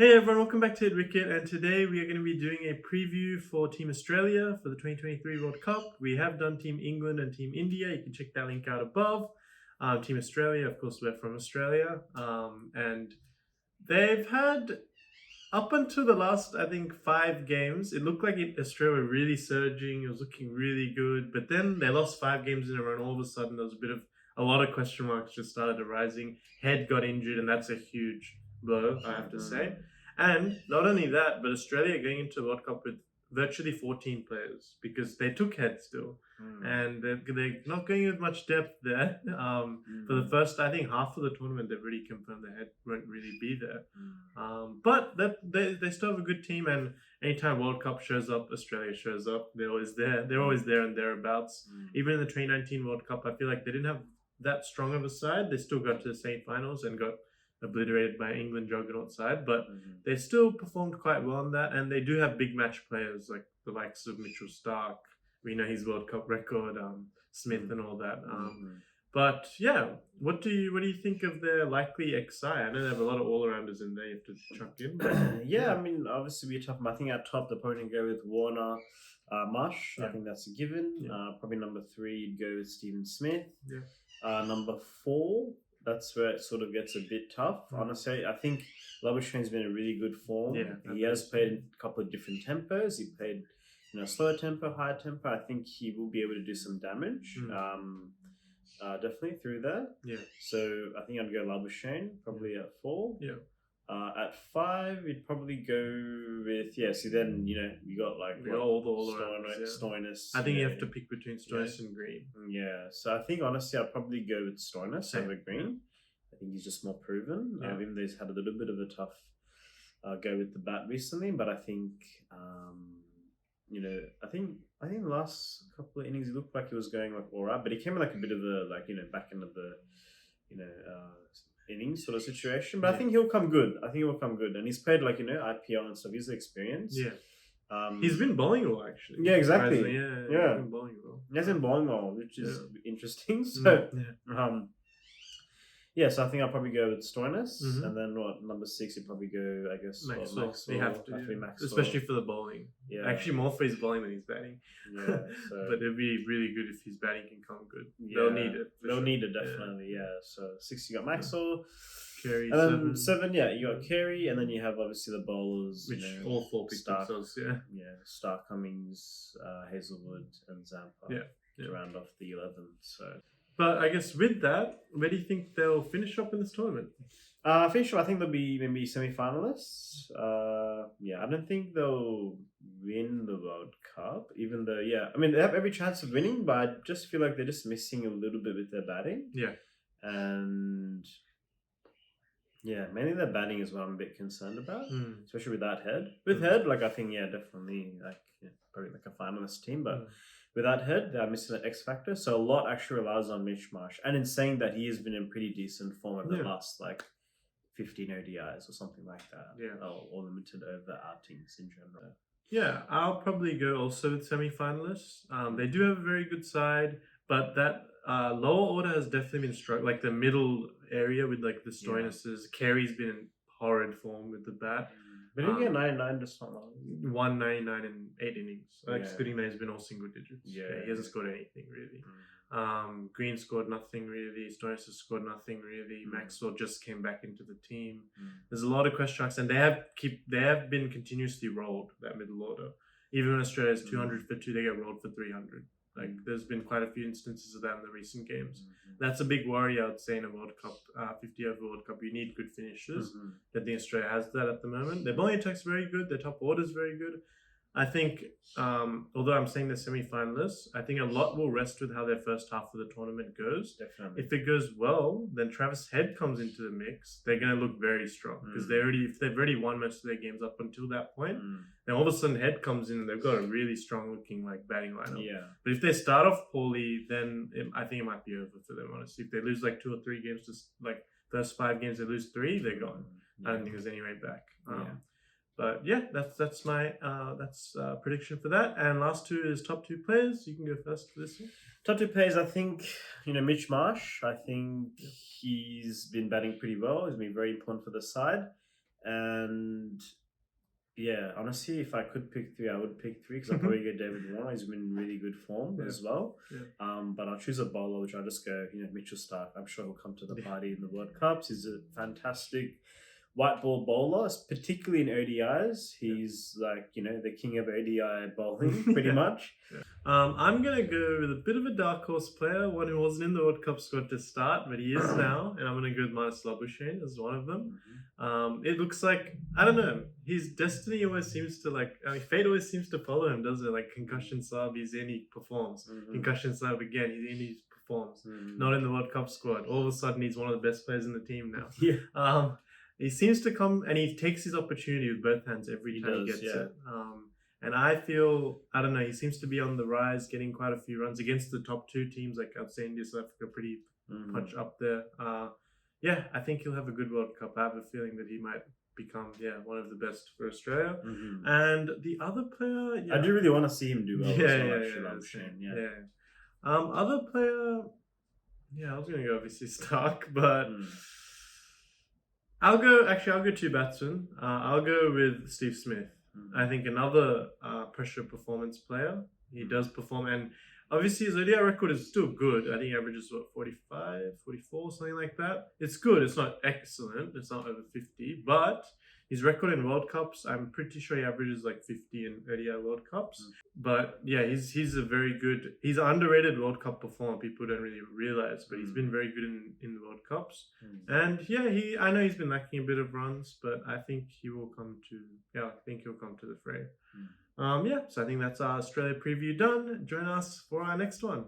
Hey everyone, welcome back to Hit Wicket, and today we are going to be doing a preview for Team Australia for the 2023 World Cup. We have done Team England and Team India. You can check that link out above. Team Australia, of course, we're from Australia, and they've had up until the last, I think, 5 games. It looked like Australia were really surging. It was looking really good, but then they lost 5 games in a row, and all of a sudden there was a lot of question marks just started arising. Head got injured, and that's a huge blow, I have to say. And not only that, but Australia going into the World Cup with virtually 14 players because they took Head still, and they're not going with much depth there. For the first, I think, half of the tournament, they've already confirmed the Head won't really be there. But they still have a good team, and anytime World Cup shows up, Australia shows up. They're always there. They're always there and thereabouts. Even in the 2019 World Cup, I feel like they didn't have that strong of a side. They still got to the semi-finals and got obliterated by England juggernaut side, but they still performed quite well in that, and they do have big match players like the likes of Mitchell Stark. We know his World Cup record, Smith and all that. But yeah, what do you think of their likely XI? I know they have a lot of all-rounders in there. You have to chuck in. Yeah, I mean, obviously we're tough. I think at top they're probably gonna go with Warner, Marsh. I think that's a given. Probably number 3, you'd go with Stephen Smith. Number 4, that's where it sort of gets a bit tough. Honestly, I think Labuschagne's been in a really good form. He has played in a couple of different tempos. He played, slower tempo, higher tempo. I think he will be able to do some damage. Definitely through there. So I think I'd go Labuschagne probably at 4. At 5, you'd probably go with so then you got like all Stoinis. I think you have to pick between Stoinis and Green. So I think honestly I'd probably go with Stoinis over Green. I think he's just more proven. Even though he's had a little bit of a tough go with the bat recently, but I think I think the last couple of innings he looked like he was going like all right, but he came in like a bit of a back end of the innings sort of situation. But I think he'll come good. And he's played IPL and stuff. He's experienced. He's been bowling well actually. Yeah, exactly. He's been bowling well. He has been bowling well, which is interesting. So so I think I'll probably go with Stoinis, and then number 6 you'd probably go, I guess, Maxwell. You have to, Maxwell. Especially for the bowling. Actually, more for his bowling than his batting. But it'd be really good if his batting can come good. They'll need it. They'll need it definitely. So 6 you got Maxwell. Carey, and then 7, you got Carey, and then you have obviously the bowlers, which all 4 picked themselves. Stark, Cummings, Hazelwood, and Zampa to round off the 11. So. But I guess with that, where do you think they'll finish up in this tournament? I think they'll be maybe semi-finalists. I don't think they'll win the World Cup, even though, I mean, they have every chance of winning, but I just feel like they're just missing a little bit with their batting. And mainly their batting is what I'm a bit concerned about, especially with that Head. With Head, I think, definitely, probably like a finalist team, but... Without Head, they're missing an X factor, so a lot actually relies on Mitch Marsh. And in saying that, he has been in pretty decent form over the last 15 ODIs or something like that. Or limited over outings in general. I'll probably go also with semi-finalists. They do have a very good side, but that lower order has definitely been struck. Like the middle area with the Stoinises. Carey's been in horrid form with the bat. But he get 99 just not long. 199 in 8 innings. Excluding that, he's been all single digits. He hasn't scored anything really. Green scored nothing really. Stoinis has scored nothing really. Maxwell just came back into the team. There's a lot of question marks, and they have been continuously rolled, that middle order. Even when Australia's 200 for 2, they get rolled for 300. There's been quite a few instances of that in the recent games. That's a big worry, I would say, in a World Cup, 50 over World Cup. You need good finishes. I think Australia has that at the moment. Their bowling attack's very good. Their top order is very good. I think, although I'm saying they're semi-finalists, I think a lot will rest with how their first half of the tournament goes. Definitely. If it goes well, then Travis Head comes into the mix. They're going to look very strong because if they've already won most of their games up until that point, then all of a sudden Head comes in and they've got a really strong looking batting lineup. But if they start off poorly, then I think it might be over for them. Honestly, if they lose 2 or 3 games, just first 5 games they lose 3, they're gone. I don't think there's any way back. But that's my prediction for that. And last 2 is top 2 players. You can go first for this one. Top 2 players, I think, Mitch Marsh. I think he's been batting pretty well. He's been very important for the side. And yeah, honestly, if I could pick three, I would pick three because I'd probably go David Warner. He's been in really good form as well. But I'll choose a bowler, which I'll just go, Mitchell Stark. I'm sure he'll come to the party in the World Cups. He's a fantastic white ball bowler, particularly in ODIs. He's like, the king of ODI bowling, pretty much. I'm going to go with a bit of a dark horse player, one who wasn't in the World Cup squad to start, but he is now, and I'm going to go with Marnus Labuschagne as one of them. It looks like, I don't know, his destiny always seems to fate always seems to follow him, doesn't it? Like concussion sub, he's in, he performs. Concussion sub again, he's in, he performs. Not in the World Cup squad. All of a sudden, he's one of the best players in the team now. He seems to come and he takes his opportunity with both hands every time he gets it. And I feel, I don't know, he seems to be on the rise, getting quite a few runs against the top two teams, like I'd say India, South Africa, pretty much up there. I think he'll have a good World Cup. I have a feeling that he might become, one of the best for Australia. And the other player, I do really want to see him do well. Other player, I was going to go obviously Stark, but I'll go two batsmen. I'll go with Steve Smith. I think another pressure performance player. He does perform, and obviously his ODI record is still good. I think he averages 45, 44, something like that. It's good. It's not excellent. It's not over 50, but his record in World Cups, I'm pretty sure he averages like 50 in ODI World Cups. But he's a very good, he's an underrated World Cup performer. People don't really realize, but he's been very good in the World Cups. And I know he's been lacking a bit of runs, but I think he'll come to the fray. So I think that's our Australia preview done. Join us for our next one.